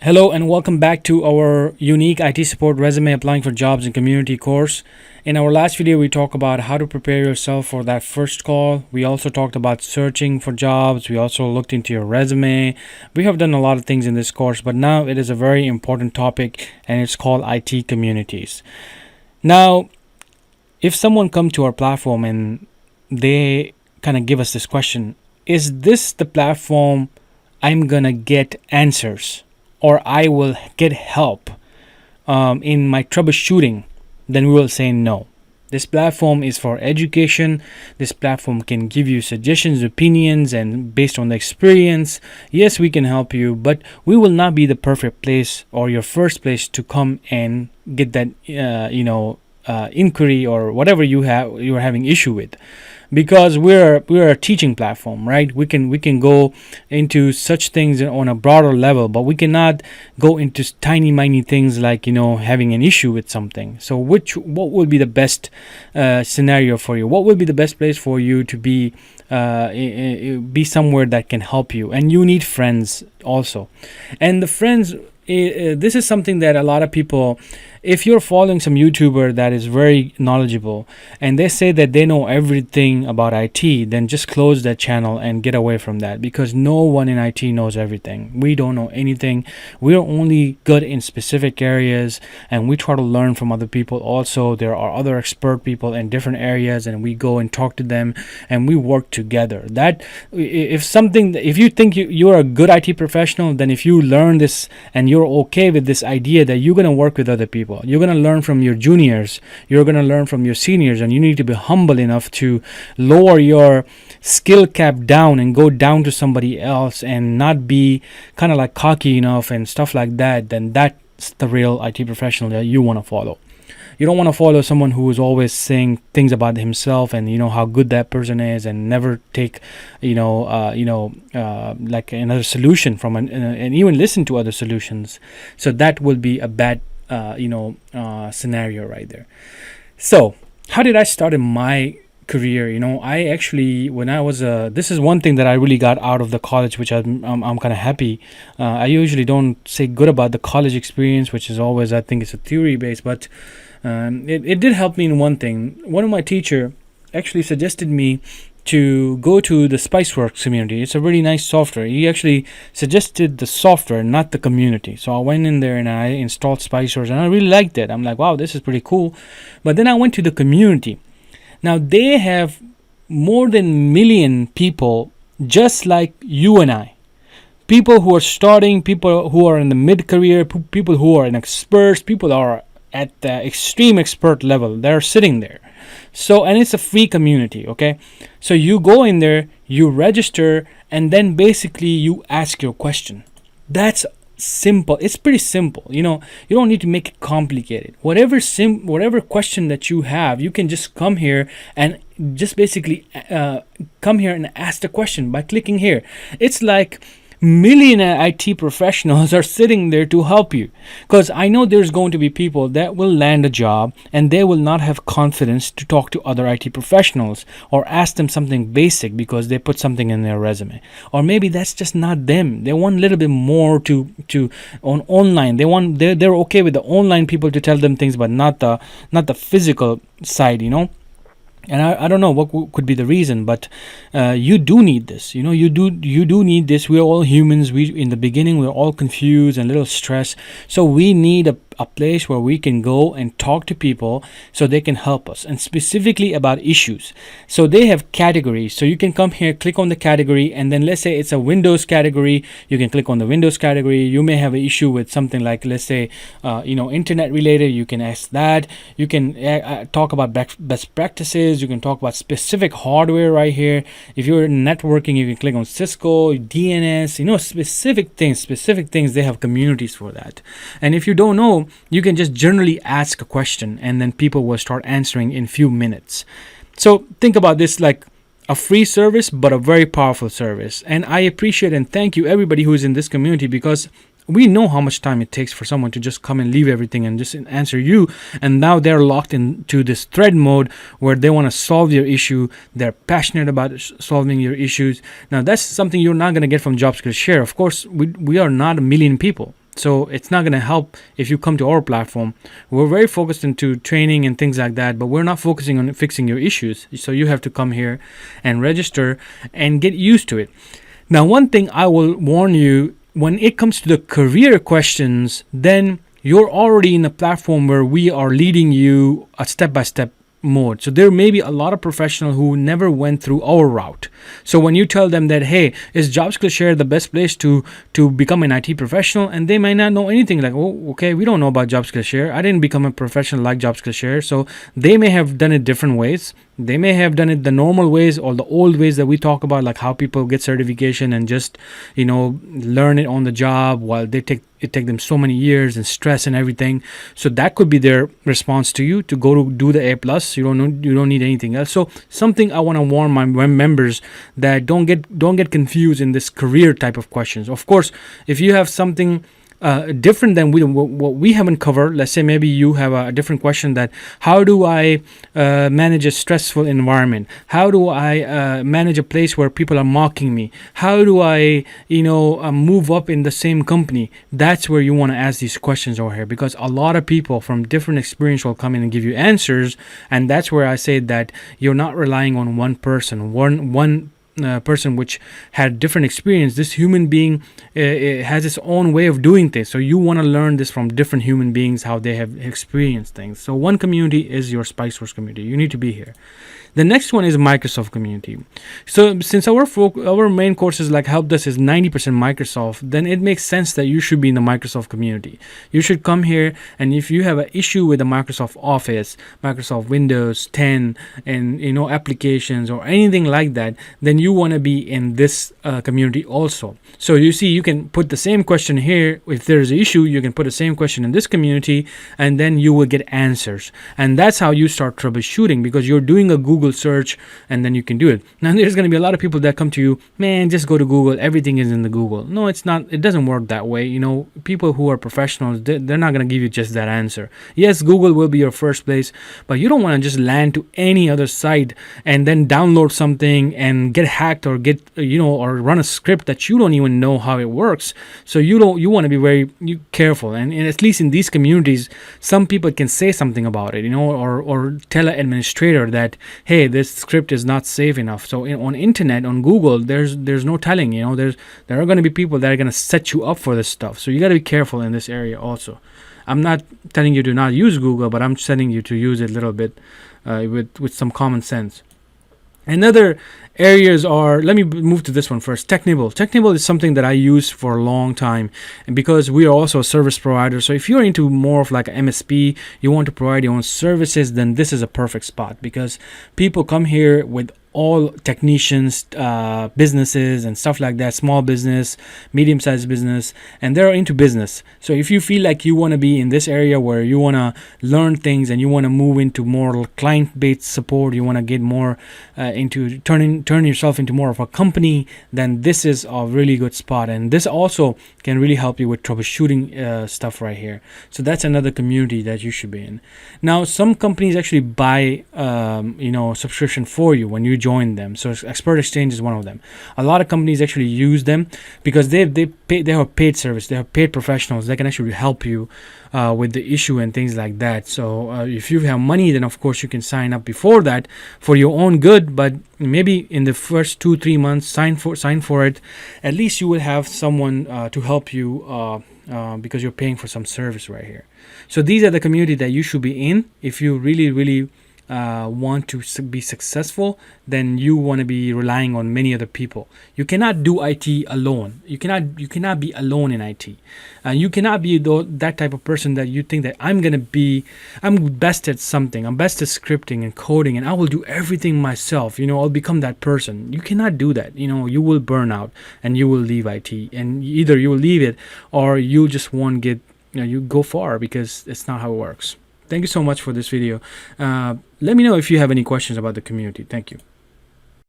Hello and welcome back to our unique IT support resume applying for jobs and community course. In our last video, we talked about how to prepare yourself for that first call. We also talked about searching for jobs. We also looked into your resume. We have done a lot of things in this course, but now it is a very important topic and it's called IT communities. Now, if someone come to our platform and they kind of give us this question, is this the platform I'm gonna get answers? Or I will get help in my troubleshooting, then we will say no. This platform is for education. This platform can give you suggestions, opinions, and based on the experience, yes, we can help you, but we will not be the perfect place or your first place to come and get that, inquiry or whatever you're having issue with. Because we're a teaching platform, right? We can go into such things on a broader level, but we cannot go into tiny minute things like having an issue with something. So what would be the best scenario for you? What would be the best place for you to be somewhere that can help you? And you need friends also, and the friends. This is something that a lot of people, if you're following some YouTuber that is very knowledgeable and they say that they know everything about IT, then just close that channel and get away from that, because no one in IT knows everything. We don't know anything. We're only good in specific areas, and we try to learn from other people also. There are other expert people in different areas, and we go and talk to them and we work together. That if you think you're a good IT professional, then if you learn this and you're okay with this idea that you're going to work with other people, you're going to learn from your juniors, you're going to learn from your seniors, and you need to be humble enough to lower your skill cap down and go down to somebody else and not be kind of like cocky enough and stuff like that, then that's the real IT professional that you want to follow. You don't want to follow someone who is always saying things about himself and how good that person is, and never take like another solution from and even listen to other solutions. So that will be a bad scenario right there. So how did I start in my career? I actually, when I was this is one thing that I really got out of the college, which I'm kind of happy. I usually don't say good about the college experience, which is always, I think it's a theory based, but it did help me in one thing. One of my teacher actually suggested me to go to the Spiceworks community. It's a really nice software. He actually suggested the software, not the community. So I went in there and I installed Spiceworks, and I really liked it. I'm like, wow, this is pretty cool. But then I went to the community. Now they have more than million people just like you and I. People who are starting, people who are in the mid-career, people who are in experts, people who are at the extreme expert level. They're sitting there. So, and it's a free community, okay? So you go in there, you register, and then basically you ask your question. That's simple. It's pretty simple. You don't need to make it complicated. Whatever question that you have, you can just come here and just basically come here and ask the question by clicking here. It's like millionaire IT professionals are sitting there to help you, because I know there's going to be people that will land a job and they will not have confidence to talk to other IT professionals or ask them something basic because they put something in their resume, or maybe that's just not them. They want a little bit more to on online. They're okay with the online people to tell them things, but not the physical side, And I don't know what could be the reason, but you do need this. You do need this. We're all humans. In the beginning we're all confused and a little stressed. So we need a place where we can go and talk to people so they can help us, and specifically about issues. So they have categories. So you can come here, click on the category, and then let's say it's a Windows category. You can click on the Windows category. You may have an issue with something like, let's say, internet related. You can ask that. You can talk about best practices. You can talk about specific hardware right here. If you're in networking, you can click on Cisco, DNS, specific things. They have communities for that. And if you don't know, you can just generally ask a question, and then people will start answering in few minutes. So think about this like a free service, but a very powerful service. And I appreciate and thank you everybody who is in this community, because we know how much time it takes for someone to just come and leave everything and just answer you. And now they're locked into this thread mode where they want to solve your issue. They're passionate about solving your issues. Now, that's something you're not going to get from JobSkills Share. Of course, we are not a million people. So it's not going to help if you come to our platform. We're very focused into training and things like that, but we're not focusing on fixing your issues. So you have to come here and register and get used to it. Now, one thing I will warn you, when it comes to the career questions, then you're already in a platform where we are leading you a step-by-step mode. So there may be a lot of professionals who never went through our route. So when you tell them that, hey, is JobSkillShare the best place to become an IT professional, and they might not know anything, like, oh, okay, we don't know about JobSkillShare. I didn't become a professional like JobSkillShare. So they may have done it different ways. They may have done it the normal ways or the old ways that we talk about, like how people get certification and just, learn it on the job, while it take them so many years and stress and everything. So that could be their response to you, to go to do the A+. You don't need anything else. So something I want to warn my members, that don't get confused in this career type of questions. Of course, if you have something different than what we haven't covered, let's say maybe you have a different question, that how do I manage a stressful environment? How do I manage a place where people are mocking me? How do I move up in the same company? That's where you want to ask these questions over here, because a lot of people from different experience will come in and give you answers. And that's where I say that you're not relying on one person, one person which had different experience. This human being has its own way of doing things, so you want to learn this from different human beings, how they have experienced things. So one community is your Spiceworks community. You need to be here. The next one is Microsoft community. So since our main courses like help desk is 90% Microsoft, then it makes sense that you should be in the Microsoft community. You should come here, and if you have an issue with the Microsoft Office, Microsoft Windows 10, and applications or anything like that, then you want to be in this community also. So you see, you can put the same question here. If there's an issue, you can put the same question in this community, and then you will get answers. And that's how you start troubleshooting, because you're doing a Google search, and then you can do it. Now there's going to be a lot of people that come to you, man, just go to Google, everything is in the Google. No, it's not. It doesn't work that way. People who are professionals, they're not going to give you just that answer. Yes, Google will be your first place, but you don't want to just land to any other site and then download something and get hacked, or get or run a script that you don't even know how it works. So you want to be very careful, and at least in these communities, some people can say something about it, or tell an administrator that, hey, this script is not safe enough. So on internet, on Google, there's no telling. There are going to be people that are going to set you up for this stuff. So you got to be careful in this area also. I'm not telling you to not use Google, but I'm telling you to use it a little bit with some common sense. Another areas are, let me move to this one first. Technical. Technical is something that I use for a long time, and because we are also a service provider. So if you're into more of like an MSP, you want to provide your own services, then this is a perfect spot, because people come here with all technicians, businesses and stuff like that, small business, medium-sized business, and they're into business. So if you feel like you want to be in this area where you want to learn things and you want to move into more client-based support, you want to get more into turn yourself into more of a company, then this is a really good spot. And this also can really help you with troubleshooting stuff right here. So that's another community that you should be in. Now, some companies actually buy subscription for you when you join them. So Expert Exchange is one of them. A lot of companies actually use them because they have paid service. They have paid professionals. They can actually help you with the issue and things like that. So if you have money, then of course you can sign up before that for your own good. But maybe in the first 2-3 months, sign for it. At least you will have someone to help you because you're paying for some service right here. So these are the community that you should be in if you really want to be successful. Then you want to be relying on many other people. You cannot do IT alone. You cannot be alone in IT. You cannot be that type of person that you think that I'm best at something. I'm best at scripting and coding, and I will do everything myself. I'll become that person. You cannot do that. You will burn out and you will leave IT, and either you will leave it or you just won't get you go far, because it's not how it works. Thank you so much for this video. Let me know if you have any questions about the community. Thank you.